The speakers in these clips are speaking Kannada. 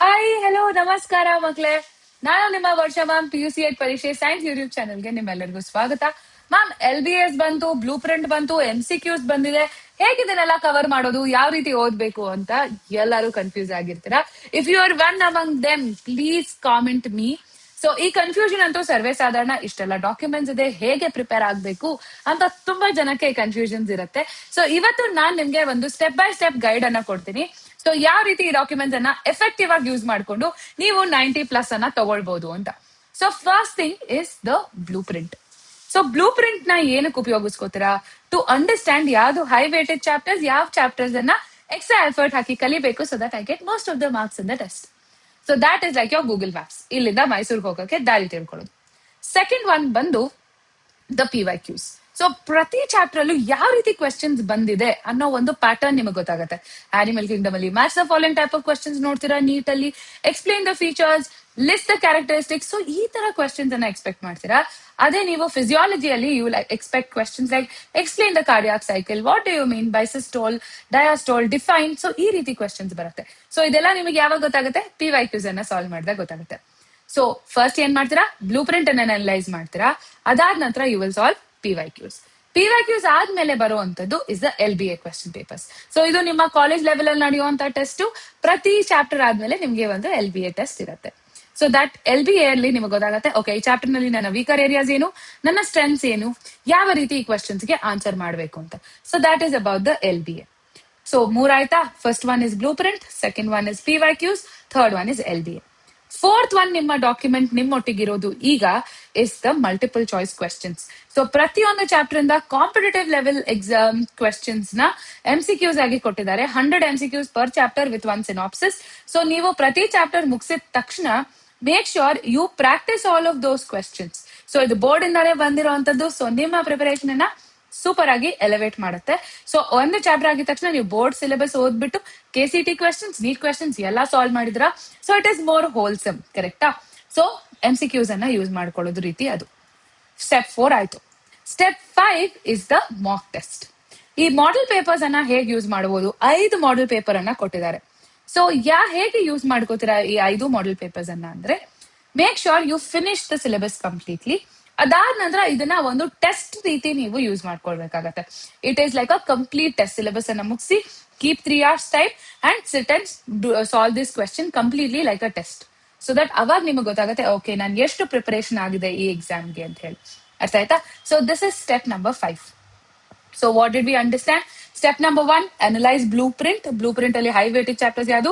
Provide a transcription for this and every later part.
ಹಾಯ್ ಹಲೋ ನಮಸ್ಕಾರ ಮಕ್ಳೇ. ನಾನು ನಿಮ್ಮ ವರ್ಷ ಮ್ಯಾಮ್ PUC ಪರೀಕ್ಷೆ ಸೈನ್ಸ್ ಯೂಟ್ಯೂಬ್ ಚಾನಲ್ಗೆ ನಿಮ್ಮೆಲ್ಲರಿಗೂ ಸ್ವಾಗತ. ಮ್ಯಾಮ್ LBS ಬಂತು, ಬ್ಲೂ ಪ್ರಿಂಟ್ ಬಂತು, MCQs ಬಂದಿದೆ. ಹೇಗಿದನ್ನೆಲ್ಲ ಕವರ್ ಮಾಡೋದು, ಯಾವ ರೀತಿ ಓದ್ಬೇಕು ಅಂತ ಎಲ್ಲರೂ ಕನ್ಫ್ಯೂಸ್ ಆಗಿರ್ತೀರಾ. If you are one among them please comment me. So ಈ ಕನ್ಫ್ಯೂಷನ್ ಅಂತೂ ಸರ್ವೇ ಸಾಧಾರಣ. ಇಷ್ಟೆಲ್ಲ ಡಾಕ್ಯುಮೆಂಟ್ಸ್ ಇದೆ, ಹೇಗೆ ಪ್ರಿಪೇರ್ ಆಗ್ಬೇಕು ಅಂತ ತುಂಬಾ ಜನಕ್ಕೆ ಕನ್ಫ್ಯೂಷನ್ಸ್ ಇರುತ್ತೆ. ಸೊ ಇವತ್ತು ನಾನ್ ನಿಮ್ಗೆ ಒಂದು ಸ್ಟೆಪ್ ಬೈ ಸ್ಟೆಪ್ ಗೈಡ್ ಅನ್ನ ಕೊಡ್ತೀನಿ. ಸೊ ಯಾವ ರೀತಿ ಈ ಡಾಕ್ಯುಮೆಂಟ್ಸ್ ಅನ್ನ ಎಫೆಕ್ಟಿವ್ ಆಗಿ ಯೂಸ್ ಮಾಡ್ಕೊಂಡು ನೀವು 90+ ಅನ್ನ ತಗೊಳ್ಬಹುದು ಅಂತ. So first thing is the blue print. So blue print ನ ಏನಕ್ಕೆ ಉಪಯೋಗಿಸ್ಕೋತೀರಾ? ಟು ಅಂಡರ್ಸ್ಟ್ಯಾಂಡ್ ಯಾವ್ದು ಹೈ ವೇಟೆಡ್ ಚಾಪ್ಟರ್ಸ್, ಯಾವ ಚಾಪ್ಟರ್ಸ್ ಅನ್ನ ಎಕ್ಸ್ಟ್ರಾ ಎಫರ್ಟ್ ಹಾಕಿ ಕಲಿಬೇಕು, so that I get most of the marks in the test. So that is like your Google maps. ಇಲ್ಲಿಂದ ಮೈಸೂರಿಗೆ ಹೋಗೋಕೆ ದಾರಿ ತಿಳ್ಕೊಳ್ಳೋದು. ಸೆಕೆಂಡ್ ಒನ್ ಬಂದು ದ PYQs. ಸೊ ಪ್ರತಿ ಚಾಪ್ಟರ್ ಅಲ್ಲೂ ಯಾವ ರೀತಿ ಕ್ವೆಶನ್ಸ್ ಬಂದಿದೆ ಅನ್ನೋ ಒಂದು ಪ್ಯಾಟರ್ನ್ ನಿಮಗೆ ಗೊತ್ತಾಗುತ್ತೆ. ಆನಿಮಲ್ ಕಿಂಗ್ಡಮ್ ಅಲ್ಲಿ match the following type of questions ನೋಡ್ತೀರಾ ನೀಟಲ್ಲಿ. Explain the features, list the characteristics. So ಈ ತರ ಕ್ವೆಶನ್ಸ್ ಅನ್ನ ಎಕ್ಸ್ಪೆಕ್ಟ್ ಮಾಡ್ತೀರಾ. ಅದೇ ನೀವು ಫಿಸಿಯಾಲಜಿಯಲ್ಲಿ you like expect questions like explain the cardiac cycle, what do you mean by systole, diastole, define. So ಈ ರೀತಿ ಕ್ವೆಶನ್ಸ್ ಬರುತ್ತೆ. ಸೊ ಇದೆಲ್ಲ ನಿಮಗೆ ಯಾವಾಗ ಗೊತ್ತಾಗುತ್ತೆ? PYQs ಅನ್ನ ಸಾಲ್ವ್ ಮಾಡಿದಾಗ ಗೊತ್ತಾಗುತ್ತೆ. ಸೊ ಫಸ್ಟ್ ಏನ್ ಮಾಡ್ತೀರಾ? ಬ್ಲೂ ಪ್ರಿಂಟ್ ಅನ್ನ ಅನಲೈಸ್ ಮಾಡ್ತೀರಾ. ಅದಾದ ನಂತರ ಯು ವಿಲ್ ಸಾಲ್ವ್ PYQs ಆದ್ಮೇಲೆ ಬರುವಂತದ್ದು is the LBA question papers. So ಇದು ನಿಮ್ಮ ಕಾಲೇಜ್ ಲೆವೆಲ್ ಅಲ್ಲಿ ನಡೆಯುವಂತ ಟೆಸ್ಟ್. ಪ್ರತಿ ಚಾಪ್ಟರ್ ಆದ್ಮೇಲೆ ನಿಮ್ಗೆ ಒಂದು LBA ಟೆಸ್ಟ್ ಇರುತ್ತೆ. ಸೊ ದಟ್ LBA ಅಲ್ಲಿ ನಿಮಗೆ ಗೊತ್ತಾಗುತ್ತೆ, ಓಕೆ ಈ ಚಾಪ್ಟರ್ ನಲ್ಲಿ ನನ್ನ ವೀಕರ್ ಏರಿಯಾಸ್ ಏನು, ನನ್ನ ಸ್ಟ್ರೆಂತ್ಸ್ ಏನು, ಯಾವ ರೀತಿ ಈ ಕ್ವೆಶನ್ಸ್ ಗೆ ಆನ್ಸರ್ ಮಾಡಬೇಕು ಅಂತ. So that is about the LBA. So ಮೂರಾಯ್ತಾ? First one is blueprint, second one is PYQs, third one is LBA. Fourth one ನಿಮ್ಮ ಡಾಕ್ಯುಮೆಂಟ್ ನಿಮ್ಮೊಟ್ಟಿಗಿರೋದು ಈಗ is the multiple choice questions. So ಪ್ರತಿಯೊಂದು ಚಾಪ್ಟರ್ ಇಂದ ಕಾಂಪಿಟೇಟಿವ್ ಲೆವೆಲ್ ಎಕ್ಸಾಮ್ ಕ್ವೆಶನ್ಸ್ ನ MCQs ಆಗಿ ಕೊಟ್ಟಿದ್ದಾರೆ. 100 MCQs per chapter with one synopsis. So ನೀವು ಪ್ರತಿ ಚಾಪ್ಟರ್ ಮುಗಿಸಿದ ತಕ್ಷಣ make sure you practise all of those questions. So ಇದು ಬೋರ್ಡ್ ಇಂದಾನೆ ಬಂದಿರುವಂತದ್ದು. ಸೊ ನಿಮ್ಮ ಪ್ರಿಪರೇಷನ್ ಅನ್ನ ಸೂಪರ್ ಆಗಿ ಎಲಿವೇಟ್ ಮಾಡುತ್ತೆ. ಸೊ ಒಂದು ಚಾಪ್ಟರ್ ಆಗಿದ ತಕ್ಷಣ ನೀವು ಬೋರ್ಡ್ ಸಿಲೆಬಸ್ ಓದ್ಬಿಟ್ಟು KCT ಕ್ವೆಶನ್ಸ್, ನೀಟ್ ಕ್ವೆಶನ್ಸ್ ಎಲ್ಲ ಸಾಲ್ವ್ ಮಾಡಿದ್ರ. So it is more wholesome, ಕರೆಕ್ಟಾ? ಸೊ MCQs ಅನ್ನ ಯೂಸ್ ಮಾಡ್ಕೊಳ್ಳೋದು ರೀತಿ ಅದು. ಸ್ಟೆಪ್ 4 ಆಯ್ತು. Step 5 is the mock test. ಈ ಮಾಡೆಲ್ ಪೇಪರ್ಸ್ ಅನ್ನ ಹೇಗೆ ಯೂಸ್ ಮಾಡಬಹುದು? 5 ಮಾಡೆಲ್ ಪೇಪರ್ ಅನ್ನ ಕೊಟ್ಟಿದ್ದಾರೆ. ಸೊ ಹೇಗೆ ಯೂಸ್ ಮಾಡ್ಕೋತೀರಾ ಈ 5 ಮಾಡೆಲ್ ಪೇಪರ್ಸ್ ಅನ್ನ ಅಂದ್ರೆ, make sure you finish the syllabus completely. ಅದಾದ ನಂತರ ಇದನ್ನ ಒಂದು ಟೆಸ್ಟ್ ರೀತಿ ನೀವು ಯೂಸ್ ಮಾಡ್ಕೊಳ್ಬೇಕಾಗತ್ತೆ. It is like a complete test. Syllabus ಅನ್ನ ಮುಗಿಸಿ keep 3 hours time and sit and solve this question completely like a test. So that ಅವಾಗ ನಿಮಗೆ ಗೊತ್ತಾಗುತ್ತೆ, ಓಕೆ ನಾನು ಎಷ್ಟು ಪ್ರಿಪರೇಷನ್ ಆಗಿದೆ ಈ ಎಕ್ಸಾಮ್ಗೆ ಅಂತ ಹೇಳಿ. ಅರ್ಥ ಆಯ್ತಾ? So this is step number 5. So what did we understand? Step number 1, analyse blue print. Blue print ಅಲ್ಲಿ ಹೈ ವೇಟೆಡ್ ಚಾಪ್ಟರ್ಸ್ ಯಾವುದು,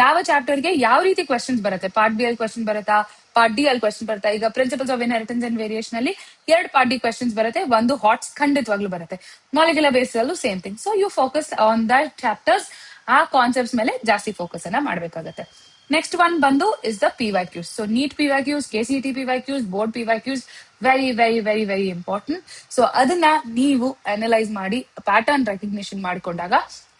ಯಾವ ಚಾಪ್ಟರ್ಗೆ ಯಾವ ರೀತಿ ಕ್ವೆಶನ್ಸ್ ಬರುತ್ತೆ, ಪಾರ್ಟ್ ಬಿ ಅಲ್ಲಿ ಕ್ವೆಶನ್ ಬರುತ್ತಾ, ಪಾರ್ಟ್ ಡಿ ಅಲ್ಲಿ ಕ್ವೆಶನ್ ಬರುತ್ತಾ. ಈಗ principles of inheritance and variation ಅಲ್ಲಿ 2 ಪಾರ್ಟ್ ಡಿ ಕ್ವೆಶನ್ಸ್ ಬರುತ್ತೆ, ಒಂದು ಹಾಟ್ಸ್ ಖಂಡಿತವಾಗ್ಲೂ ಬರುತ್ತೆ. ಮಾಲಿಕ್ಯುಲರ್ ಬೇಸ್ ಅಲ್ಲೂ same thing. So you focus on that chapters. ಆ ಕಾನ್ಸೆಪ್ಟ್ಸ್ ಮೇಲೆ ಜಾಸ್ತಿ ಫೋಕಸ್ ಅನ್ನ ಮಾಡ್ಬೇಕಾಗತ್ತೆ. ನೆಕ್ಸ್ಟ್ ಒನ್ ಬಂದು is the PYQs. So NEET PYQs, KCT PYQs, board PYQs very very very very important. So ಅದನ್ನ ನೀವು ಅನಲೈಸ್ ಮಾಡಿ ಪ್ಯಾಟರ್ನ್ ರೆಕಗ್ನಿಷನ್ ಮಾಡ್ಕೊಂಡಾಗ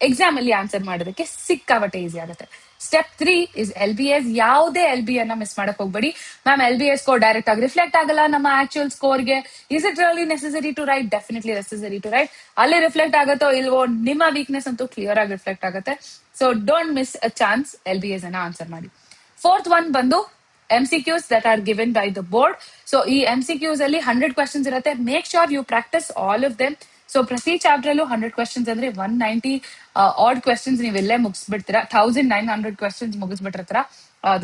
ಎಕ್ಸಾಮ್ ಅಲ್ಲಿ ಆನ್ಸರ್ ಮಾಡೋದಕ್ಕೆ ಸಿಕ್ಕಾಪಟ್ಟೆ ಈಸಿ ಆಗುತ್ತೆ. Step 3 is LBS. ಯಾವುದೇ LBA ಅನ್ನ ಮಿಸ್ ಮಾಡಕ್ ಹೋಗ್ಬೇಡಿ. ಮ್ಯಾಮ್ LBA ಸ್ಕೋರ್ ಡೈರೆಕ್ಟ್ ಆಗಿ ರಿಫ್ಲೆಕ್ಟ್ ಆಗಲ್ಲ ನಮ್ಮ ಆಕ್ಚುಯಲ್ ಸ್ಕೋರ್ಗೆ. Is it really necessary to write? Definitely necessary to write. ಅಲ್ಲಿ ರಿಫ್ಲೆಕ್ಟ್ ಆಗುತ್ತೋ ಇಲ್ವೋ, ನಿಮ್ಮ ವೀಕ್ನೆಸ್ ಅಂತೂ ಕ್ಲಿಯರ್ ಆಗಿ ರಿಫ್ಲೆಕ್ಟ್ ಆಗುತ್ತೆ. So don't miss a chance LBS ಅನ್ನ ಆನ್ಸರ್ ಮಾಡಿ. ಫೋರ್ತ್ ಒನ್ ಬಂದು MCQs that are given by the board. So ಈ MCQs ಅಲ್ಲಿ 100 ಕ್ವೆಶನ್ಸ್ ಇರುತ್ತೆ. Make sure you practise all of them. So ಪ್ರತಿ ಚಾಪ್ಟರ್ ಅಲ್ಲೂ 100 ಕ್ವೆಶನ್ಸ್ ಅಂದ್ರೆ 190 ಆಡ್ ಕ್ವೆಶನ್ಸ್ ನೀವೆಲ್ಲೇ ಮುಗಿಸ್ಬಿಡ್ತೀರಾ. 1900 ಕ್ವೆಶನ್ಸ್ ಮುಗಿಸ್ಬಿಟ್ಟಿರ್ತೀರಾ.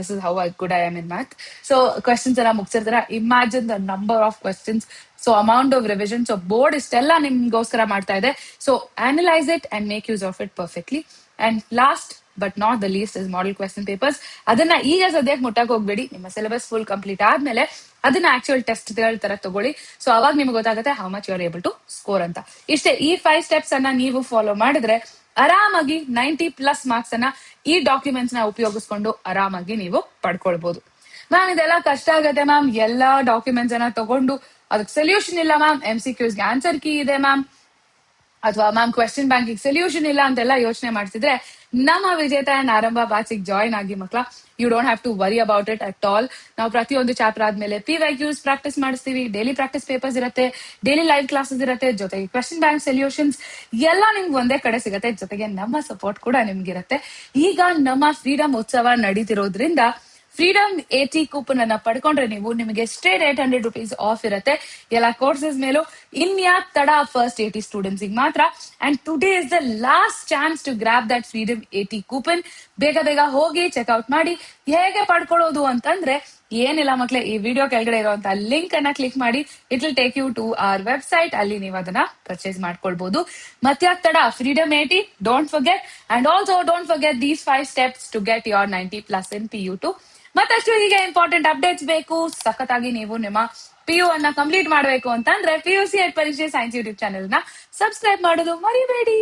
This is how good I am in math. So questions ಎಲ್ಲ ಮುಗಿಸಿರ್ತೀರಾ. Imagine the number of questions. So amount of revision. So board ಇಷ್ಟೆಲ್ಲ ನಿಮ್ಗೋಸ್ಕರ ಮಾಡ್ತಾ ಇದೆ. So analyse it and make use of it perfectly. And last but not the least is model question papers. ಅದನ್ನ ಈಗ ಸದ್ಯಕ್ಕೆ ಮುಟ್ಟಕ್ ಹೋಗ್ಬೇಡಿ. ನಿಮ್ಮ ಸಿಲೆಬಸ್ ಫುಲ್ ಕಂಪ್ಲೀಟ್ ಆದ್ಮೇಲೆ ಅದನ್ನ ಆಕ್ಚುಯಲ್ ಟೆಸ್ಟ್ ತರ ತಗೊಳ್ಳಿ. ಸೊ ಅವಾಗ ನಿಮ್ಗೆ ಗೊತ್ತಾಗುತ್ತೆ how much you are able to score ಅಂತ. ಇಷ್ಟೇ. ಈ 5 ಸ್ಟೆಪ್ಸ್ ಅನ್ನ ನೀವು ಫಾಲೋ ಮಾಡಿದ್ರೆ ಆರಾಮಾಗಿ 90+ ಮಾರ್ಕ್ಸ್ ಅನ್ನ ಈ ಡಾಕ್ಯುಮೆಂಟ್ಸ್ ನ ಉಪಯೋಗಿಸ್ಕೊಂಡು ಆರಾಮಾಗಿ ನೀವು ಪಡ್ಕೊಳ್ಬಹುದು. ಮ್ಯಾಮ್ ಇದೆಲ್ಲ ಕಷ್ಟ ಆಗತ್ತೆ ಮ್ಯಾಮ್, ಎಲ್ಲಾ ಡಾಕ್ಯುಮೆಂಟ್ಸ್ ಅನ್ನ ತಗೊಂಡು ಅದಕ್ಕೆ ಸೊಲ್ಯೂಷನ್ ಇಲ್ಲ ಮ್ಯಾಮ್, MCQs ಗೆ ಆನ್ಸರ್ ಕೀ ಇದೆ ಮ್ಯಾಮ್ ಅಥವಾ ಮ್ಯಾಮ್ ಕ್ವೆಶ್ಚನ್ ಬ್ಯಾಂಕಿಂಗ್ ಸೊಲ್ಯೂಷನ್ ಇಲ್ಲ ಅಂತೆಲ್ಲ ಯೋಚನೆ ಮಾಡ್ತಿದ್ರೆ ನಮ್ಮ ವಿಜೇತ ಅಂಡ್ ಆರಂಭ ಬ್ಯಾಚಿಗೆ ಜಾಯ್ನ್ ಆಗಿ ಮಕ್ಳ. You don't have to worry about it at all. ನಾವು ಪ್ರತಿಯೊಂದು ಚಾಪ್ಟರ್ ಆದ್ಮೇಲೆ PYQs ಪ್ರಾಕ್ಟೀಸ್ ಮಾಡಿಸ್ತೀವಿ, ಡೈಲಿ ಪ್ರಾಕ್ಟೀಸ್ ಪೇಪರ್ಸ್ ಇರುತ್ತೆ, ಡೈಲಿ ಲೈವ್ ಕ್ಲಾಸಸ್ ಇರುತ್ತೆ, ಜೊತೆಗೆ ಕ್ವೆಶ್ಚನ್ ಬ್ಯಾಂಕ್ ಸೊಲ್ಯೂಷನ್ಸ್ ಎಲ್ಲ ನಿಮ್ಗೆ ಒಂದೇ ಕಡೆ ಸಿಗುತ್ತೆ. ಜೊತೆಗೆ ನಮ್ಮ ಸಪೋರ್ಟ್ ಕೂಡ ನಿಮ್ಗಿರುತ್ತೆ. ಈಗ ನಮ್ಮ ಫ್ರೀಡಮ್ ಉತ್ಸವ ನಡೀತಿರೋದ್ರಿಂದ ಫ್ರೀಡಮ್ 80 ಕೂಪನ್ ಅನ್ನ ಪಡ್ಕೊಂಡ್ರೆ ನಿಮಗೆ ಸ್ಟ್ರೇಟ್ 800 rupees ಆಫ್ ಇರುತ್ತೆ ಎಲ್ಲ ಕೋರ್ಸಸ್ ಮೇಲೂ. ಇನ್ಯಾಕ್ ತಡ, ಫಸ್ಟ್ 80 ಸ್ಟೂಡೆಂಟ್ಸ್ ಮಾತ್ರ. And today is the last chance to grab that freedom 80 coupon. ಬೇಗ ಬೇಗ ಹೋಗಿ ಚೆಕ್ಔಟ್ ಮಾಡಿ. ಹೇಗೆ ಪಡ್ಕೊಳ್ಳೋದು ಅಂತಂದ್ರೆ ಏನಿಲ್ಲ ಮಕ್ಳೇ, ಈ ವಿಡಿಯೋ ಕೆಳಗಡೆ ಇರುವಂತಹ ಲಿಂಕ್ ಅನ್ನ ಕ್ಲಿಕ್ ಮಾಡಿ, it will take you to our website. ಅಲ್ಲಿ ನೀವು ಅದನ್ನ ಪರ್ಚೇಸ್ ಮಾಡ್ಕೊಳ್ಬಹುದು. ಮತ್ತೆ ತಡ, freedom 80 don't forget. And also don't forget these 5 steps to get your 90+ in PU2. ಮತ್ತಷ್ಟು ಹೀಗೆ ಇಂಪಾರ್ಟೆಂಟ್ ಅಪ್ಡೇಟ್ಸ್ ಬೇಕು, ಸಖತ್ತಾಗಿ ನೀವು ನಿಮ್ಮ PU ಅನ್ನ ಕಂಪ್ಲೀಟ್ ಮಾಡಬೇಕು ಅಂತಂದ್ರೆ PUC ಪರೀಕ್ಷೆ ಸೈನ್ಸ್ ಯೂಟ್ಯೂಬ್ ಚಾನೆಲ್ ನ ಸಬ್ಸ್ಕ್ರೈಬ್ ಮಾಡೋದು ಮರಿಬೇಡಿ.